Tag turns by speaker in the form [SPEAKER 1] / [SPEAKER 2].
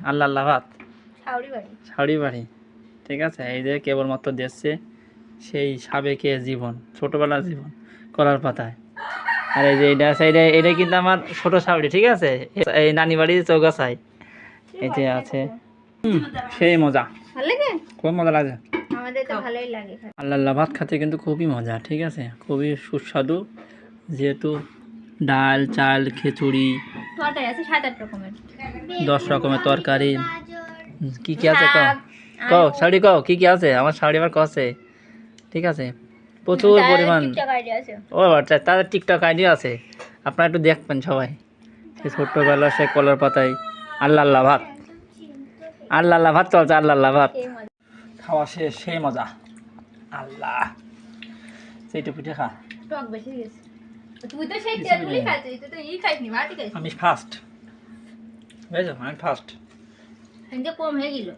[SPEAKER 1] আল্লাহ আল্লাহ ভাত
[SPEAKER 2] শাওড়ি বাড়ি।
[SPEAKER 1] বাড়ি। ঠিক আছে, এই যে কেবলমাত্র দেখছে সেই সাবেকে জীবন, ছোটবেলার জীবন কলার পাতায়। আর এই যে এটা আছে, এটা কিন্তু আমার ছোট শাওড়ি। ঠিক আছে, এই নানি বাড়ি চৌগাছায় এই যে আছে। সেই মজা,
[SPEAKER 2] ভালো লাগে?
[SPEAKER 1] খুব মজা লাগে।
[SPEAKER 2] আমাদের তো ভালোই লাগে।
[SPEAKER 1] আল্লাহ আল্লাহ ভাত খেতে কিন্তু খুবই মজা। ঠিক আছে, খুবই সুস্বাদু, যেহেতু ডাল, চাল, খিচুড়ি,
[SPEAKER 2] তরকারি আছে 7-8 রকমের।
[SPEAKER 1] 10 রকমের তরকারি। কি কি আছে কও,
[SPEAKER 2] শাক,
[SPEAKER 1] কও
[SPEAKER 2] আলু।
[SPEAKER 1] শাড়ি কও কি কি আছে, আমার শাড়ি আবার কছে। ঠিক আছে, প্রচুর
[SPEAKER 2] তার
[SPEAKER 1] পরিমাণ।
[SPEAKER 2] টিকটক আইডি আছে।
[SPEAKER 1] ও আচ্ছা, তাদের টিকটক আইডি আছে, আপনারা একটু দেখবেন সবাই। সে ছোট্টবেলা সে কলার পাতায় আল্লাহ আল্লাহ ভাত, আল্লাহ আল্লাহ ভাত চলছে, আল্লাহ আল্লাহ ভাত
[SPEAKER 2] এই মজা।
[SPEAKER 1] খাওয়া শেষ, সেই মজা। আল্লাহ, সেইটা পিঠে খা।
[SPEAKER 2] টক বেশি গেছে। তুই তো সেই তেঁতুলই খাচ্ছিস, তুই তো খাইসনি, ভাতই খাইছিস।
[SPEAKER 1] আমি ফার্স্ট, বুঝেছো, আমি ফার্স্ট।
[SPEAKER 2] কম হয়ে গেল।